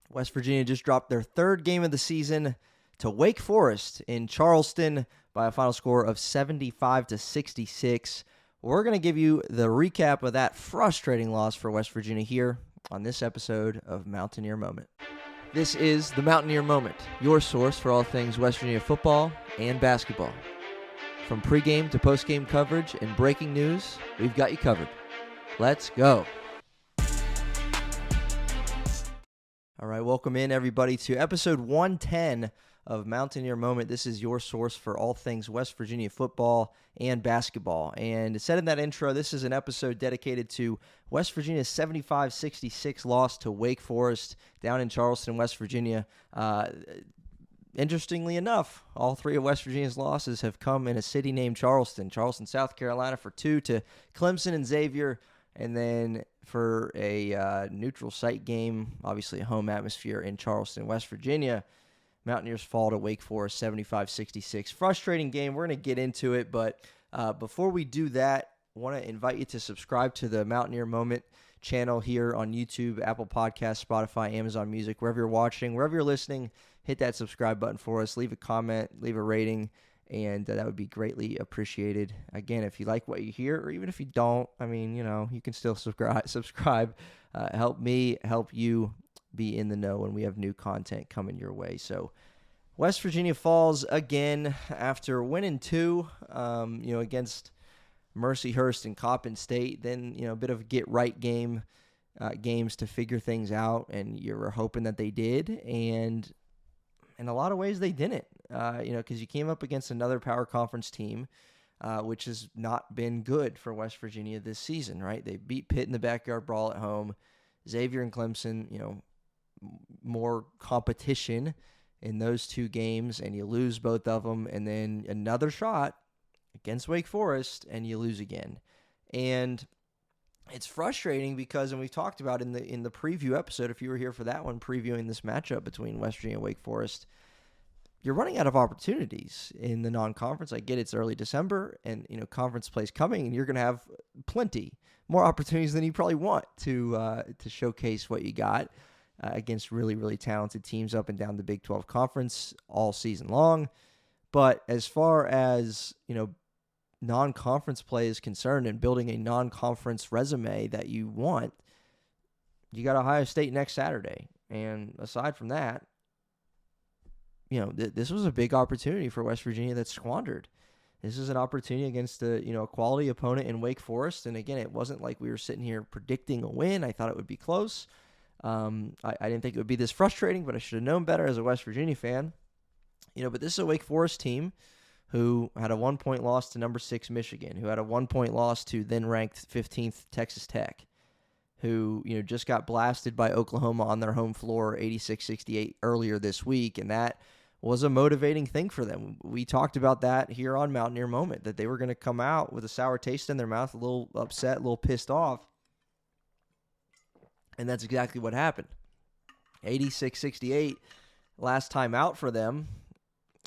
West Virginia just dropped their third game of the season to Wake Forest in Charleston by a final score of 75-66. We're going to give you the recap of that frustrating loss for West Virginia here on this episode of Mountaineer Moment. This is the Mountaineer Moment, your source for all things West Virginia football and basketball. From pregame to postgame coverage and breaking news, we've got you covered. Let's go. All right, welcome in, everybody, to episode 110 of Mountaineer Moment. This is your source for all things West Virginia football and basketball. And said in that intro, this is an episode dedicated to West Virginia's 75-66 loss to Wake Forest down in Charleston, West Virginia. Interestingly enough, all three of West Virginia's losses have come in a city named Charleston. Charleston, South Carolina for 2 to Clemson and Xavier. And then for a neutral site game, obviously a home atmosphere in Charleston, West Virginia, Mountaineers fall to Wake Forest 75-66. Frustrating game. We're going to get into it, but before we do that, I want to invite you to subscribe to the Mountaineer Moment channel here on YouTube, Apple Podcasts, Spotify, Amazon Music, wherever you're watching, wherever you're listening. Hit that subscribe button for us. Leave a comment, leave a rating, and that would be greatly appreciated. Again, if you like what you hear, or even if you don't, you can still subscribe. Help me, help you be in the know when we have new content coming your way. So West Virginia falls again after winning 2, against Mercyhurst and Coppin State. Then, a bit of a get-right games to figure things out, and you were hoping that they did, and in a lot of ways they didn't, because you came up against another power conference team, which has not been good for West Virginia this season, right? They beat Pitt in the backyard brawl at home. Xavier and Clemson, more competition in those 2 games, and you lose both of them, and then another shot against Wake Forest, and you lose again. And it's frustrating because, and we've talked about in the preview episode, if you were here for that one, previewing this matchup between West Virginia and Wake Forest, you're running out of opportunities in the non-conference. I get it's early December, and conference play's coming, and you're going to have plenty more opportunities than you probably want to showcase what you got against really, really talented teams up and down the Big 12 Conference all season long. But as far as non-conference play is concerned and building a non-conference resume that you want, you got Ohio State next Saturday. And aside from that, this was a big opportunity for West Virginia that's squandered. This is an opportunity against a quality opponent in Wake Forest. And again, it wasn't like we were sitting here predicting a win. I thought it would be close. I didn't think it would be this frustrating, but I should have known better as a West Virginia fan. But this is a Wake Forest team who had a 1-point loss to number 6 Michigan, who had a 1-point loss to then-ranked 15th Texas Tech, who just got blasted by Oklahoma on their home floor 86-68 earlier this week, and that was a motivating thing for them. We talked about that here on Mountaineer Moment, that they were going to come out with a sour taste in their mouth, a little upset, a little pissed off, and that's exactly what happened. 86-68 last time out for them.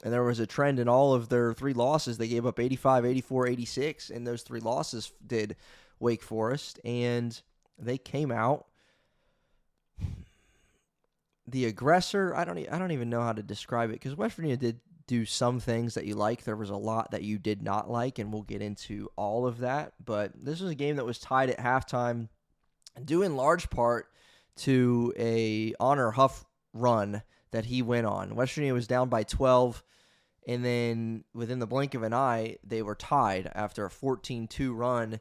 And there was a trend in all of their 3 losses. They gave up 85, 84, 86 in those 3 losses, did Wake Forest. And they came out. The aggressor, I don't even know how to describe it, because West Virginia did do some things that you like. There was a lot that you did not like, and we'll get into all of that. But this was a game that was tied at halftime, due in large part to a Honor Huff run that he went on. West Virginia was down by 12, and then within the blink of an eye, they were tied after a 14-2 run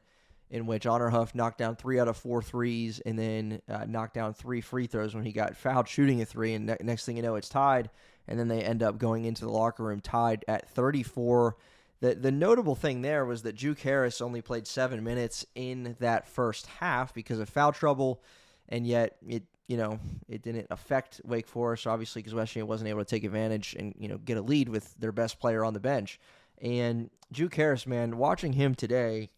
in which Honor Huff knocked down 3 out of 4 threes and then knocked down 3 free throws when he got fouled shooting a 3, and next thing you know, it's tied, and then they end up going into the locker room tied at 34. The notable thing there was that Juke Harris only played 7 minutes in that first half because of foul trouble, and yet it didn't affect Wake Forest, obviously, because West Virginia wasn't able to take advantage and, get a lead with their best player on the bench. And Juke Harris, man, watching him today,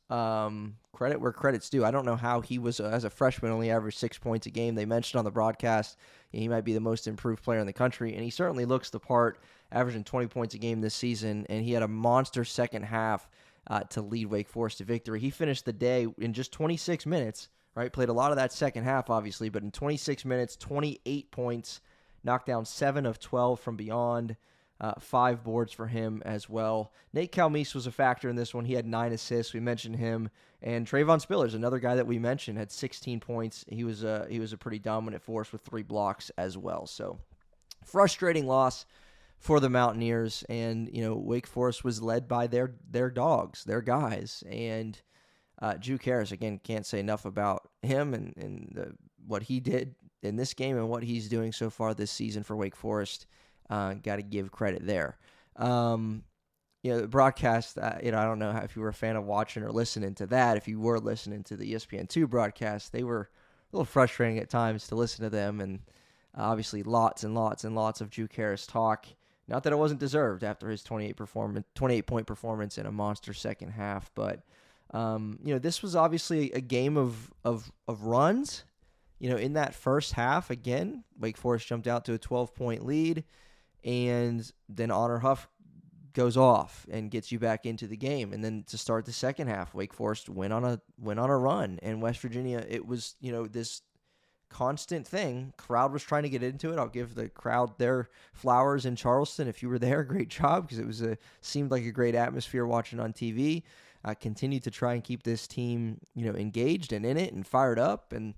credit where credit's due. I don't know how he was, as a freshman, only averaged 6 points a game. They mentioned on the broadcast he might be the most improved player in the country, and he certainly looks the part, averaging 20 points a game this season, and he had a monster second half to lead Wake Forest to victory. He finished the day in just 26 minutes right? Played a lot of that second half, obviously, but in 26 minutes, 28 points, knocked down 7 of 12 from beyond, 5 boards for him as well. Nate Calmise was a factor in this one. He had 9 assists. We mentioned him. And Trayvon Spillers, another guy that we mentioned, had 16 points. He was a pretty dominant force with 3 blocks as well. So frustrating loss for the Mountaineers. And, Wake Forest was led by their dogs, their guys. And Juke Harris, again, can't say enough about him and what he did in this game and what he's doing so far this season for Wake Forest. Got to give credit there. The broadcast, I don't know if you were a fan of watching or listening to that. If you were listening to the ESPN2 broadcast, they were a little frustrating at times to listen to them. And obviously lots and lots and lots of Juke Harris talk. Not that it wasn't deserved after his 28-point performance in a monster second half. But, this was obviously a game of runs. In that first half, again, Wake Forest jumped out to a 12-point lead. And then Honor Huff goes off and gets you back into the game. And then to start the second half, Wake Forest went on a run. And West Virginia, it was, this constant thing. Crowd was trying to get into it. I'll give the crowd their flowers in Charleston. If you were there, great job, because it seemed like a great atmosphere watching on TV. Continued to try and keep this team, engaged and in it and fired up. And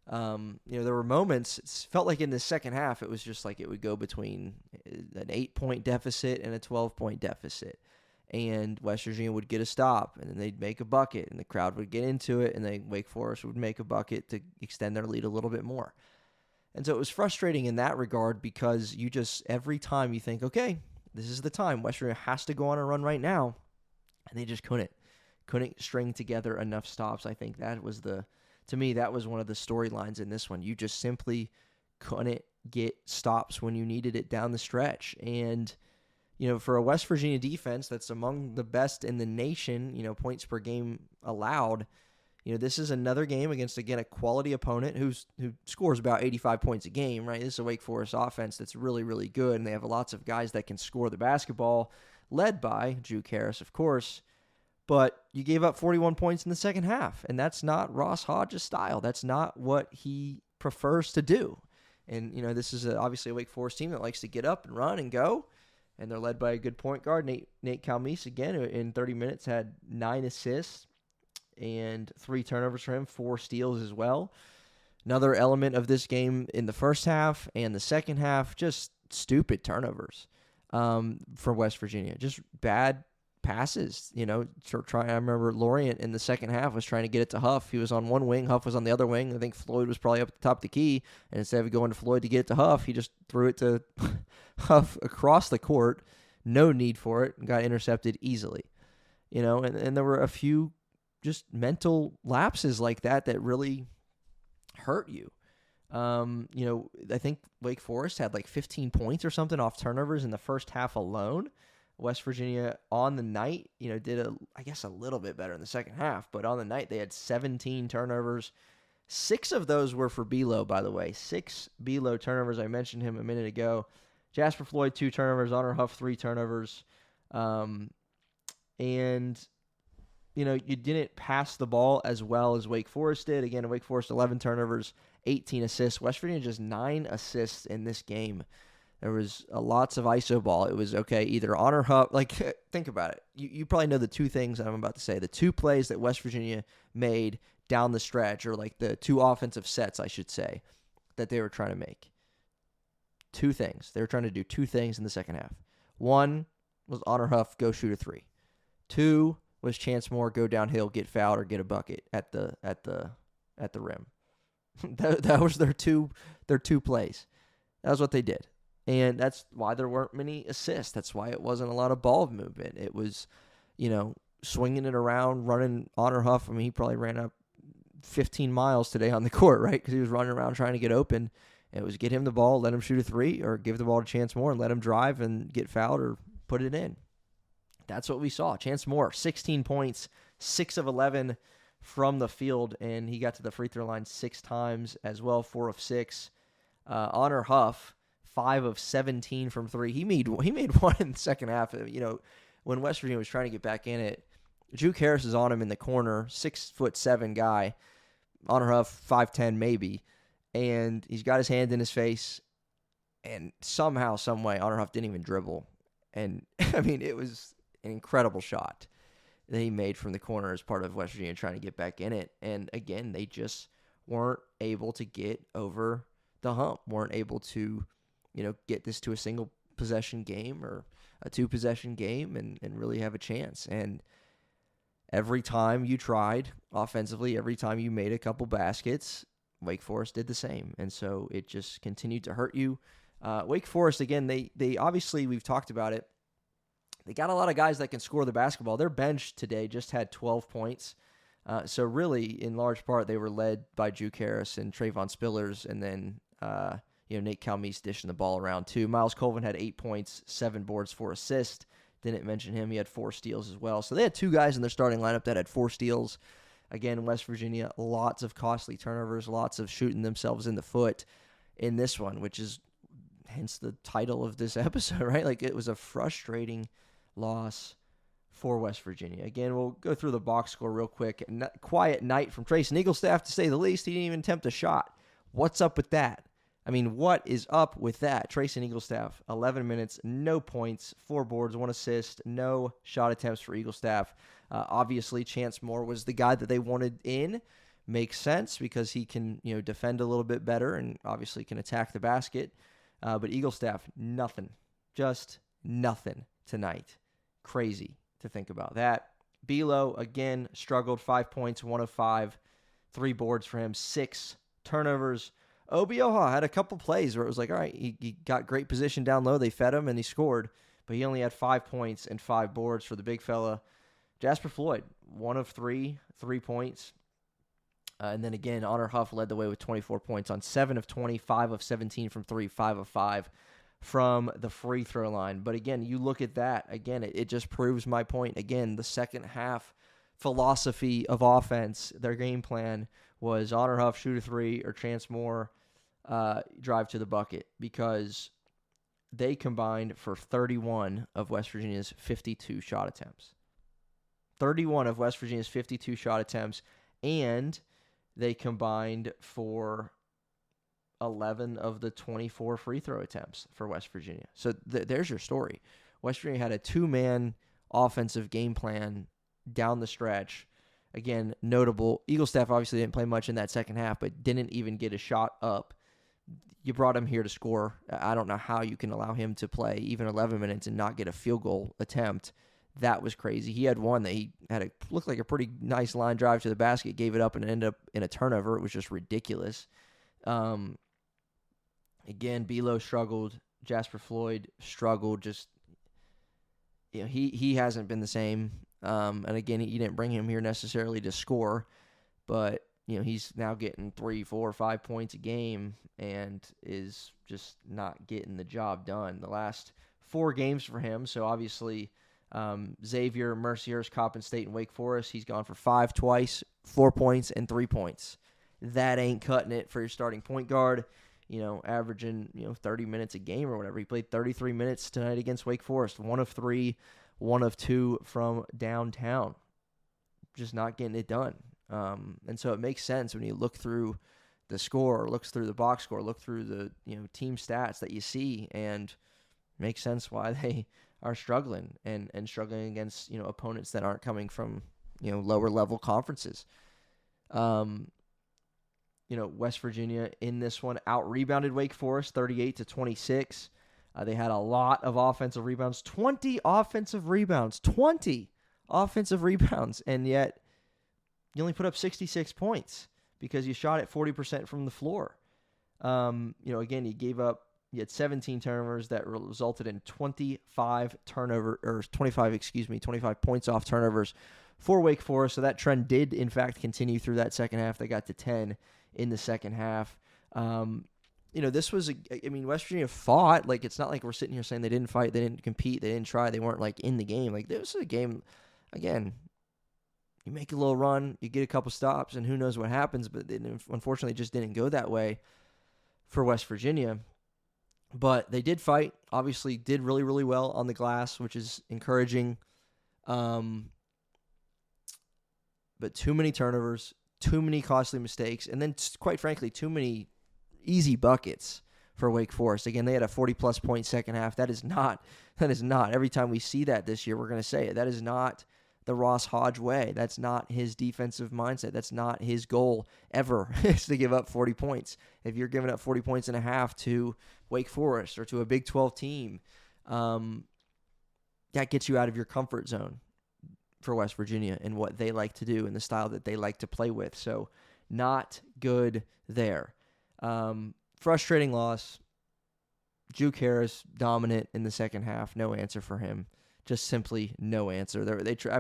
there were moments, it felt like in the second half, it was just like it would go between an 8-point deficit and a 12-point deficit. And West Virginia would get a stop, and then they'd make a bucket, and the crowd would get into it, and then Wake Forest would make a bucket to extend their lead a little bit more. And so it was frustrating in that regard because you just, every time you think, okay, this is the time, West Virginia has to go on a run right now, and they just couldn't string together enough stops. I think that was to me, that was one of the storylines in this one. You just simply couldn't get stops when you needed it down the stretch. And, for a West Virginia defense that's among the best in the nation, points per game allowed, this is another game against, again, a quality opponent who scores about 85 points a game, right? This is a Wake Forest offense that's really, really good, and they have lots of guys that can score the basketball, led by Juke Harris, of course. But you gave up 41 points in the second half, and that's not Ross Hodges' style. That's not what he prefers to do. And, this is obviously a Wake Forest team that likes to get up and run and go, and they're led by a good point guard, Nate Calmise, again, in 30 minutes had 9 assists and 3 turnovers for him, 4 steals as well. Another element of this game in the first half and the second half, just stupid turnovers for West Virginia. Just bad passes, I remember Lorient in the second half was trying to get it to Huff. He was on one wing, Huff was on the other wing. I think Floyd was probably up at the top of the key, and instead of going to Floyd to get it to Huff, he just threw it to Huff across the court. No need for it, and got intercepted easily. And there were a few just mental lapses like that really hurt you. I think Wake Forest had like 15 points or something off turnovers in the first half alone. West Virginia on the night, did a little bit better in the second half, but on the night they had 17 turnovers. 6 of those were for Belo, by the way. 6 Belo turnovers. I mentioned him a minute ago. Jasper Floyd, 2 turnovers. Honor Huff, 3 turnovers. And, you didn't pass the ball as well as Wake Forest did. Again, Wake Forest, 11 turnovers, 18 assists. West Virginia just 9 assists in this game. There was lots of ISO ball. It was, okay, either Honor Huff, think about it. You probably know the 2 things I'm about to say. The 2 plays that West Virginia made down the stretch, or the 2 offensive sets, I should say, that they were trying to make. 2 things. They were trying to do 2 things in the second half. 1 was Honor Huff, go shoot a 3. 2 was Chance Moore, go downhill, get fouled, or get a bucket at the rim. that was their two plays. That was what they did. And that's why there weren't many assists. That's why it wasn't a lot of ball movement. It was, swinging it around, running Honor Huff. I mean, he probably ran up 15 miles today on the court, right? Because he was running around trying to get open. And it was get him the ball, let him shoot a 3, or give the ball to Chance Moore and let him drive and get fouled or put it in. That's what we saw. Chance Moore, 16 points, 6 of 11 from the field, and he got to the free throw line 6 times as well, 4 of 6. Honor Huff, 5 of 17 from 3. He made one in the second half. When West Virginia was trying to get back in it, Juke Harris is on him in the corner, 6'7" guy. Honor Huff, 5'10", maybe. And he's got his hand in his face. And somehow, some way, Honor Huff didn't even dribble. And, I mean, it was an incredible shot that he made from the corner as part of West Virginia trying to get back in it. And, again, they just weren't able to get over the hump, weren't able to, get this to a single possession game or a two-possession game and really have a chance. And every time you tried offensively, every time you made a couple baskets, Wake Forest did the same. And so it just continued to hurt you. Wake Forest, again, they obviously, we've talked about it, they got a lot of guys that can score the basketball. Their bench today just had 12 points. So really, in large part, they were led by Juke Harris and Trayvon Spillers, and then Nate Calmese dishing the ball around too. Miles Colvin had 8 points, 7 boards, 4 assists. Didn't mention him. He had 4 steals as well. So they had 2 guys in their starting lineup that had 4 steals. Again, West Virginia, lots of costly turnovers, lots of shooting themselves in the foot in this one, which is hence the title of this episode, right? Like, it was a frustrating loss for West Virginia. Again, we'll go through the box score real quick. Quiet night from Trayson Eaglestaff, to say the least. He didn't even attempt a shot. What's up with that? I mean, what is up with that? Trayson Eaglestaff, 11 minutes, no points, 4 boards, 1 assist, no shot attempts for Eaglestaff. Obviously, Chance Moore was the guy that they wanted in. Makes sense because he can, defend a little bit better and obviously can attack the basket. But Eaglestaff, nothing. Just nothing tonight. Crazy to think about that. Belo, again, struggled. 5 points, 1 of 5. 3 boards for him, 6 turnovers. Obioha had a couple plays where it was like, all right, he got great position down low. They fed him, and he scored. But he only had 5 points and 5 boards for the big fella. Jasper Floyd, 1 of 3, 3 points. And then again, Honor Huff led the way with 24 points on 7 of 20, 5 of 17 from 3, 5 of 5 from the free throw line. But again, you look at that. Again, it just proves my point. Again, the second half philosophy of offense, their game plan was Honor Huff, shoot a 3, or Chance Moore, drive to the bucket, because they combined for 31 of West Virginia's 52 shot attempts. 31 of West Virginia's 52 shot attempts, and they combined for 11 of the 24 free throw attempts for West Virginia. So there's your story. West Virginia had a 2-man offensive game plan down the stretch. Again, notable. Eaglestaff obviously didn't play much in that second half, but didn't even get a shot up. You brought him here to score. I don't know how you can allow him to play even 11 minutes and not get a field goal attempt. That was crazy. He had one that he had looked like a pretty nice line drive to the basket, gave it up, and ended up in a turnover. It was just ridiculous. Again, Belo struggled. Jasper Floyd struggled. Just, he hasn't been the same. And again, you didn't bring him here necessarily to score, but he's now getting 3, 4, 5 points a game and is just not getting the job done. The last 4 games for him, so obviously Xavier, Mercyhurst, Coppin State, and Wake Forest, he's gone for 5 twice, 4 points, and 3 points. That ain't cutting it for your starting point guard, averaging 30 minutes a game or whatever. He played 33 minutes tonight against Wake Forest, 1 of 3, 1 of 2 from downtown. Just not getting it done. And so it makes sense when you look through the score, look through the box score, look through the team stats that you see, and makes sense why they are struggling and struggling against opponents that aren't coming from lower level conferences. West Virginia in this one out rebounded Wake Forest 38-26. They had a lot of offensive rebounds, 20 offensive rebounds, and yet you only put up 66 points because you shot at 40% from the floor. Again, you had 17 turnovers that resulted in 25 points off turnovers for Wake Forest. So that trend did, in fact, continue through that second half. They got to 10 in the second half. This was, West Virginia fought. Like, it's not like we're sitting here saying they didn't fight, they didn't compete, they didn't try, they weren't, in the game. Like, this was a game, again, you make a little run, you get a couple stops, and who knows what happens, but it unfortunately just didn't go that way for West Virginia. But they did fight, obviously did really, really well on the glass, which is encouraging. But too many turnovers, too many costly mistakes, and then, quite frankly, too many easy buckets for Wake Forest. Again, they had a 40-plus point second half. That is not. Every time we see that this year, we're going to say it. That is not the Ross Hodge way. That's not his defensive mindset. That's not his goal ever, is to give up 40 points. If you're giving up 40 points and a half to Wake Forest or to a Big 12 team, that gets you out of your comfort zone for West Virginia and what they like to do and the style that they like to play with. So not good there. Frustrating loss. Juke Harris, dominant in the second half. No answer for him. Just simply no answer.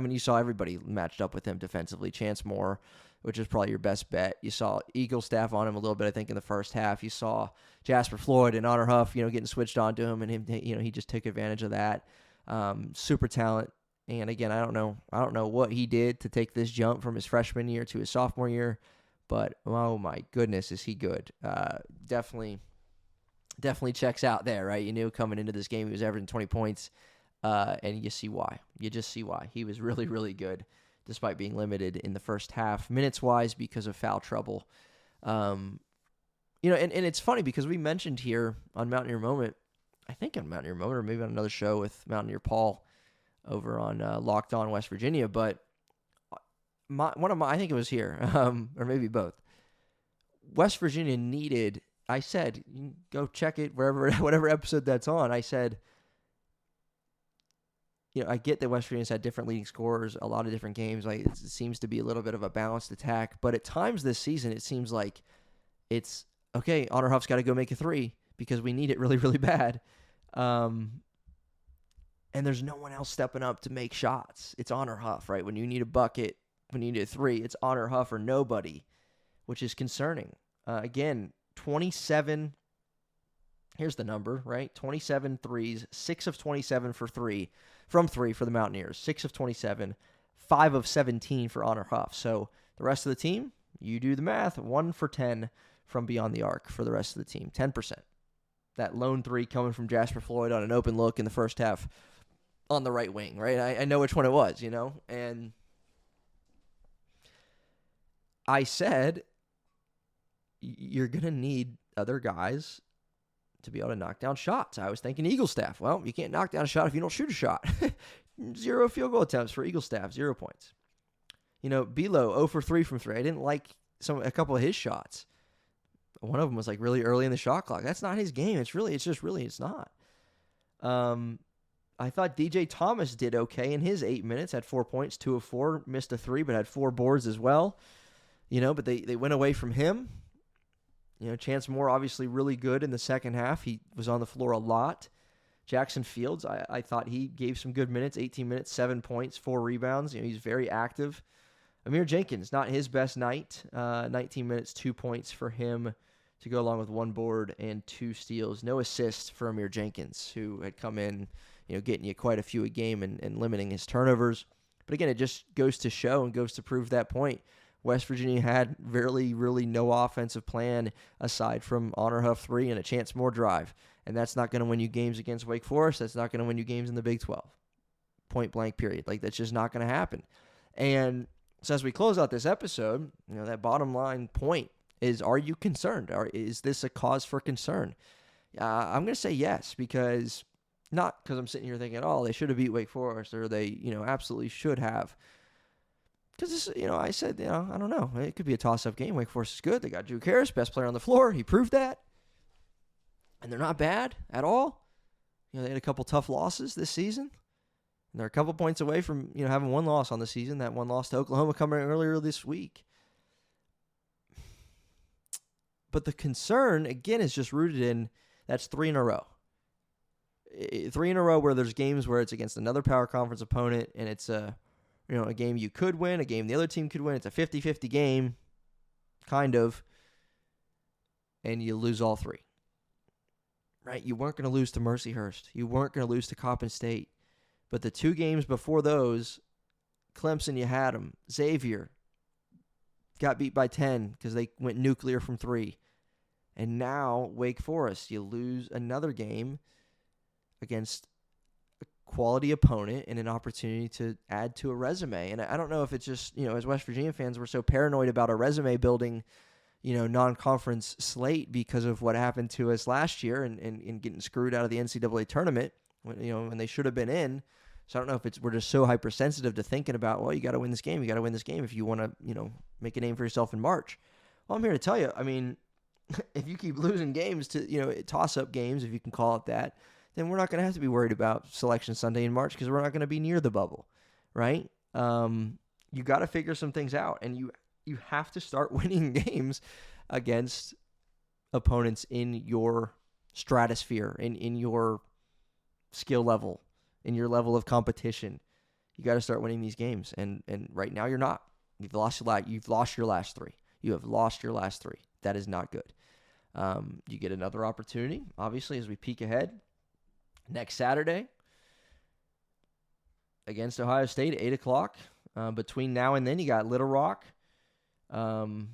You saw everybody matched up with him defensively. Chance Moore, which is probably your best bet. You saw Eagle staff on him a little bit, I think, in the first half. You saw Jasper Floyd and Honor Huff, getting switched onto him, and him, he just took advantage of that. Super talent. And again, I don't know what he did to take this jump from his freshman year to his sophomore year, but oh my goodness, is he good? Definitely checks out there, right? You knew coming into this game he was averaging 20 points, and you see why. You just see why. He was really, really good, despite being limited in the first half, minutes-wise, because of foul trouble. And it's funny because we mentioned here on Mountaineer Moment, I think on Mountaineer Moment, or maybe on another show with Mountaineer Paul over on Locked On West Virginia, but I think it was here, or maybe both. West Virginia needed, I said, go check it whatever episode that's on. I said, I get that West Virginia's had different leading scorers, a lot of different games. Like it seems to be a little bit of a balanced attack, but at times this season it seems like it's okay. Honor Huff's got to go make a three because we need it really, really bad. And there's no one else stepping up to make shots. It's Honor Huff, right? When you need a bucket, when you need a three, it's Honor Huff or nobody, which is concerning. Again, 27. Here's the number, right? 27 threes, 6 of 27 from three for the Mountaineers, 6 of 27, 5 of 17 for Honor Huff. So the rest of the team, you do the math, 1 for 10 from beyond the arc for the rest of the team, 10%. That lone three coming from Jasper Floyd on an open look in the first half on the right wing, right? I know which one it was, and I said you're going to need other guys to be able to knock down shots. I was thinking Eagle staff. Well, you can't knock down a shot if you don't shoot a shot. 0 field goal attempts for Eagle staff, 0 points. Belo, 0 for 3 from 3. I didn't like a couple of his shots. One of them was like really early in the shot clock. That's not his game. It's not. I thought DJ Thomas did okay in his 8 minutes, had 4 points, 2 of 4, missed a 3, but had 4 boards as well. But they went away from him. Chance Moore obviously really good in the second half. He was on the floor a lot. Jackson Fields, I thought he gave some good minutes, 18 minutes, 7 points, 4 rebounds. He's very active. Amir Jenkins, not his best night. 19 minutes, 2 points for him to go along with 1 board and 2 steals. No assists for Amir Jenkins, who had come in, getting you quite a few a game and limiting his turnovers. But again, it just goes to show and goes to prove that point. West Virginia had really, really no offensive plan aside from Honor Huff 3 and a Chance Moore drive. And that's not going to win you games against Wake Forest. That's not going to win you games in the Big 12. Point blank, period. That's just not going to happen. And so as we close out this episode, that bottom line point is, are you concerned? Is this a cause for concern? I'm going to say yes, because not because I'm sitting here thinking, they should have beat Wake Forest or they, absolutely should have. Because this, I said, I don't know. It could be a toss-up game. Wake Forest is good. They got Juke Harris, best player on the floor. He proved that. And they're not bad at all. They had a couple tough losses this season. And they're a couple points away from, having 1 loss on the season. That 1 loss to Oklahoma coming earlier this week. But the concern, again, is just rooted in that's 3 in a row. 3 in a row where there's games where it's against another power conference opponent and it's a game you could win, a game the other team could win. It's a 50-50 game, kind of, and you lose all 3. Right? You weren't going to lose to Mercyhurst. You weren't going to lose to Coppin State. But the 2 games before those, Clemson, you had them. Xavier got beat by 10 because they went nuclear from 3. And now, Wake Forest, you lose another game against quality opponent and an opportunity to add to a resume. And I don't know if it's just, as West Virginia fans, we're so paranoid about our resume building, non-conference slate because of what happened to us last year and getting screwed out of the NCAA tournament when they should have been in. So I don't know if we're just so hypersensitive to thinking about, well, you got to win this game. You got to win this game if you want to, make a name for yourself in March. Well, I'm here to tell you, I mean, if you keep losing games to, toss-up games, if you can call it that, then we're not going to have to be worried about Selection Sunday in March because we're not going to be near the bubble, right? You got to figure some things out, and you have to start winning games against opponents in your stratosphere, in your skill level, in your level of competition. You got to start winning these games, and right now you're not. You've lost your last three. You have lost your last three. That is not good. You get another opportunity, obviously, as we peek ahead. Next Saturday against Ohio State at 8 o'clock. Between now and then, you got Little Rock coming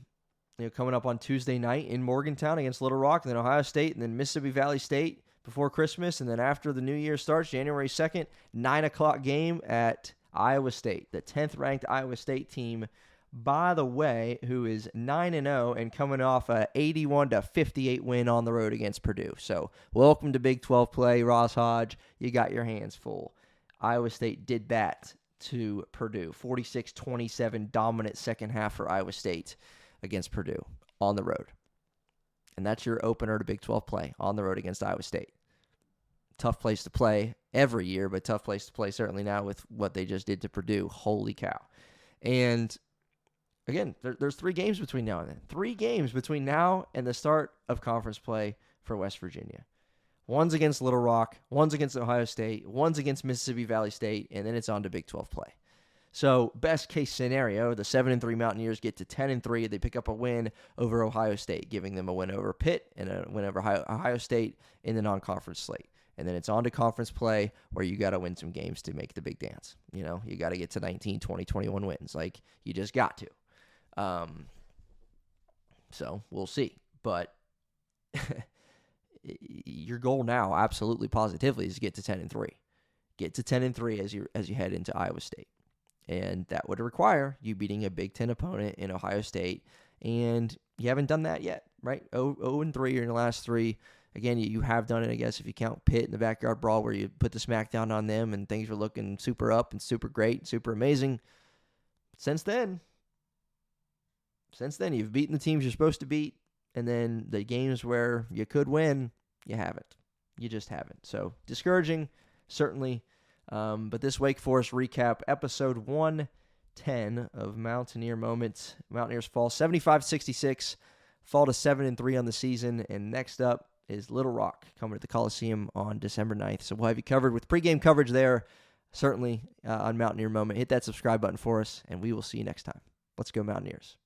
up on Tuesday night in Morgantown against Little Rock, and then Ohio State, and then Mississippi Valley State before Christmas, and then after the new year starts, January 2nd, 9 o'clock game at Iowa State, the 10th-ranked Iowa State team, by the way, who is 9-0 and coming off a 81-58 win on the road against Purdue. So welcome to Big 12 play, Ross Hodge. You got your hands full. Iowa State did that to Purdue. 46-27 dominant second half for Iowa State against Purdue on the road. And that's your opener to Big 12 play, on the road against Iowa State. Tough place to play every year, but tough place to play certainly now with what they just did to Purdue. Holy cow. And again, there's 3 games between now and then. 3 games between now and the start of conference play for West Virginia. One's against Little Rock, one's against Ohio State, one's against Mississippi Valley State, and then it's on to Big 12 play. So best case scenario, the 7-3 Mountaineers get to 10-3. They pick up a win over Ohio State, giving them a win over Pitt and a win over Ohio State in the non-conference slate. And then it's on to conference play where you got to win some games to make the big dance. You got to get to 19, 20, 21 wins. Like, you just got to. So we'll see. But your goal now, absolutely positively, is to get to 10-3. Get to 10-3 as you head into Iowa State. And that would require you beating a Big Ten opponent in Ohio State. And you haven't done that yet, right? 0-3 in the last 3. Again, you have done it, I guess, if you count Pitt in the backyard brawl where you put the smackdown on them and things were looking super up and super great and super amazing. Since then, you've beaten the teams you're supposed to beat. And then the games where you could win, you haven't. You just haven't. So discouraging, certainly. But this Wake Forest recap, episode 110 of Mountaineer Moments. Mountaineers fall 75-66, fall to 7-3 on the season. And next up is Little Rock coming to the Coliseum on December 9th. So we'll have you covered with pregame coverage there, certainly on Mountaineer Moment. Hit that subscribe button for us, and we will see you next time. Let's go Mountaineers.